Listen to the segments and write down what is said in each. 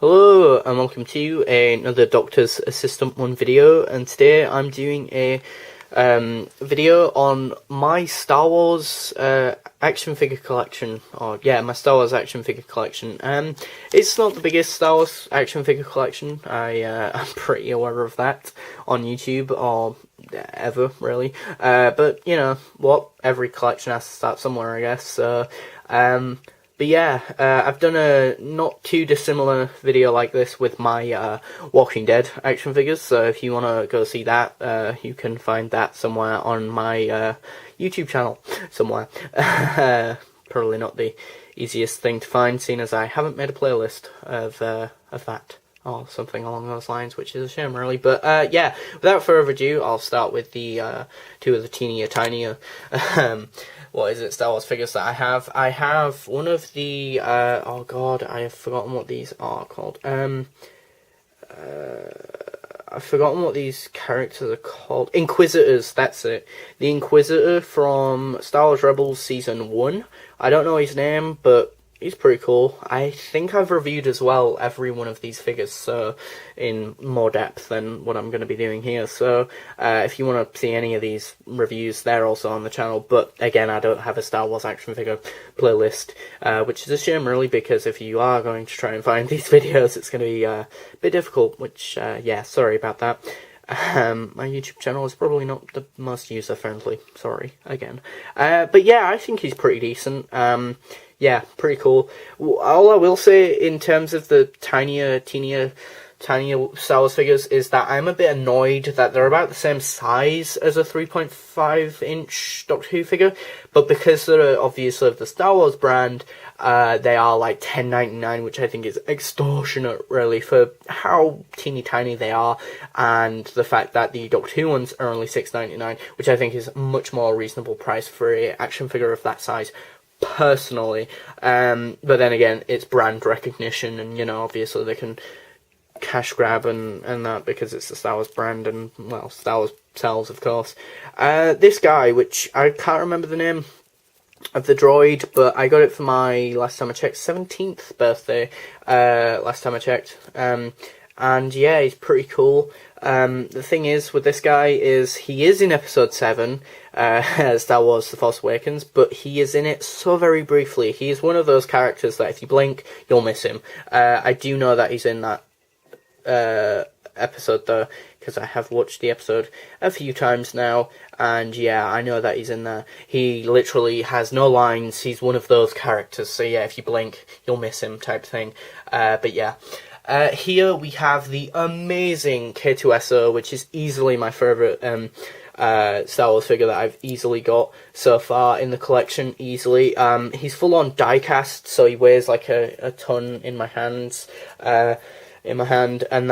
Hello and welcome to another Doctor's Assistant 1 video, and today I'm doing a video on my Star Wars action figure collection, my Star Wars action figure collection. It's not the biggest Star Wars action figure collection, I'm pretty aware of that on YouTube, or ever really, but you know what, every collection has to start somewhere, I guess, so but yeah, I've done a not too dissimilar video like this with my Walking Dead action figures, so if you want to go see that, you can find that somewhere on my YouTube channel, somewhere. Probably not the easiest thing to find, seeing as I haven't made a playlist of that, or something along those lines, which is a shame really. But yeah, without further ado, I'll start with the two of the teenier tinier Star Wars figures that I have. I have one of the oh god, I have forgotten what these are called. I've forgotten what these characters are called. Inquisitors, that's it. The Inquisitor from Star Wars Rebels Season 1. I don't know his name, but he's pretty cool. I think I've reviewed as well every one of these figures, so in more depth than what I'm going to be doing here. So if you want to see any of these reviews, they're also on the channel. But again, I don't have a Star Wars action figure playlist, which is a shame really, because if you are going to try and find these videos, it's going to be a bit difficult, which yeah, sorry about that. My YouTube channel is probably not the most user-friendly, sorry, again. But yeah, I think he's pretty decent. Yeah, pretty cool. All I will say in terms of the tinier Star Wars figures is that I'm a bit annoyed that they're about the same size as a 3.5-inch Doctor Who figure, but because they're obviously of the Star Wars brand, they are like $10.99, which I think is extortionate, really, for how teeny tiny they are, and the fact that the Doctor Who ones are only $6.99, which I think is a much more reasonable price for an action figure of that size, personally. But then again, it's brand recognition, and you know, obviously they can cash grab and that because it's the Star Wars brand, and well, Star Wars sells, of course. This guy, which I can't remember the name of the droid, but I got it for my, last time I checked, 17th birthday, last time I checked, and yeah, he's pretty cool. The thing is with this guy is he is in episode 7, Star Wars The Force Awakens, but he is in it so very briefly. He is one of those characters that if you blink, you'll miss him. I do know that he's in that episode though, because I have watched the episode a few times now, and yeah, I know that he's in there. He literally has no lines. He's one of those characters, so yeah, if you blink, you'll miss him type thing. But yeah. Here we have the amazing K2SO, which is easily my favourite Star Wars figure that I've easily got so far in the collection, easily. He's full on die-cast, so he weighs like a ton in my hands, and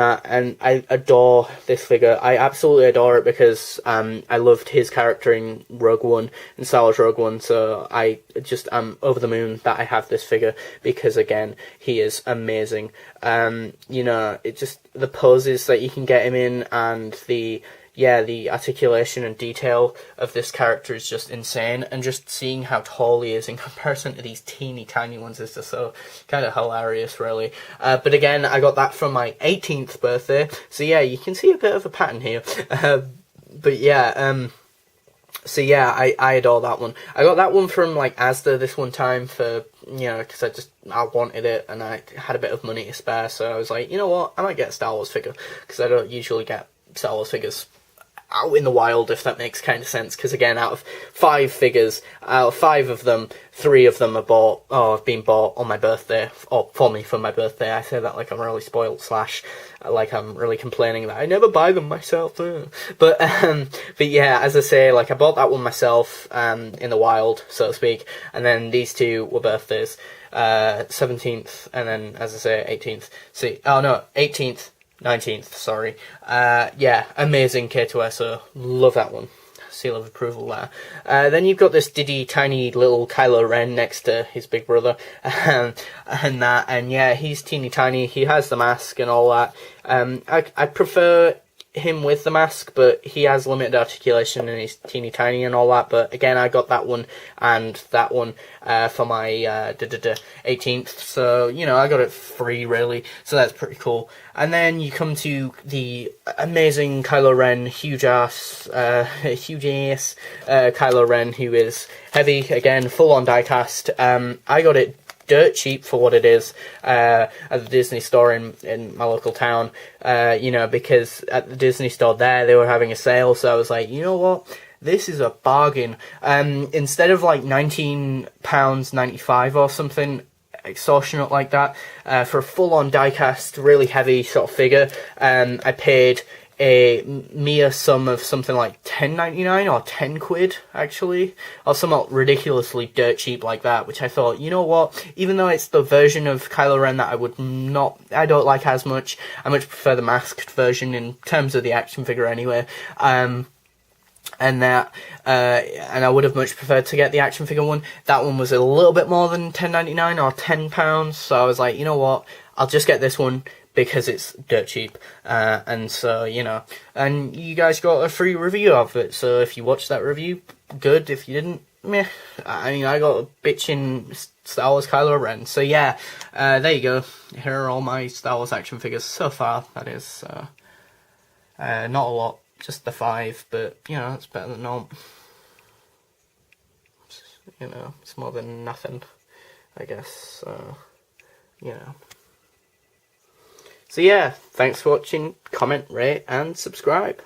I adore this figure. I absolutely adore it because I loved his character in Rogue One, in Star Wars Rogue One, so I just am over the moon that I have this figure, because again, he is amazing. You know, it just, the poses that you can get him in, and the articulation and detail of this character is just insane, and just seeing how tall he is in comparison to these teeny tiny ones is just so kind of hilarious, really. But again, I got that from my 18th birthday, so yeah, you can see a bit of a pattern here. But yeah, so yeah, I adore that one. I got that one from like Asda this one time for, you know, because I wanted it and I had a bit of money to spare, so I was like, you know what, I might get a Star Wars figure, because I don't usually get Star Wars figures out in the wild, if that makes kind of sense, because again, out of 5 figures, out of 5 of them, 3 of them are have been bought on my birthday, or for me for my birthday. I say that like I'm really spoiled, / like I'm really complaining that I never buy them myself. But yeah, as I say, like I bought that one myself, in the wild, so to speak, and then these 2 were birthdays, 17th, and then, as I say, 18th. 18th. 19th, sorry. Yeah, amazing K2SO. Love that one. Seal of approval there. Then you've got this tiny little Kylo Ren next to his big brother, and yeah, he's teeny tiny. He has the mask and all that. I prefer him with the mask, but he has limited articulation and he's teeny tiny and all that. But again, I got that one and that one for my 18th, so you know, I got it free really, so that's pretty cool. And then you come to the amazing Kylo Ren, huge ass Kylo Ren, who is heavy, again, full on diecast. I got it dirt cheap for what it is at the Disney store in my local town, you know, because at the Disney store there they were having a sale, so I was like, you know what, this is a bargain. Instead of like £19.95 or something extortionate like that, for a full-on die-cast, really heavy sort of figure, I paid a mere sum of something like £10.99 or £10 actually, or somewhat ridiculously dirt cheap like that, which I thought, you know what, even though it's the version of Kylo Ren that I don't like as much, I much prefer the masked version in terms of the action figure anyway, and I would have much preferred to get the action figure one. That one was a little bit more than £10.99 or £10, so I was like, you know what, I'll just get this one because it's dirt cheap, and so, you know, and you guys got a free review of it, so if you watched that review, good. If you didn't, meh. I mean, I got a bitchin' Star Wars Kylo Ren, so yeah, there you go. Here are all my Star Wars action figures so far, that is, not a lot, just the 5, but, you know, it's better than not. You know, it's more than nothing, I guess, so, you know. So yeah, thanks for watching, comment, rate, and subscribe.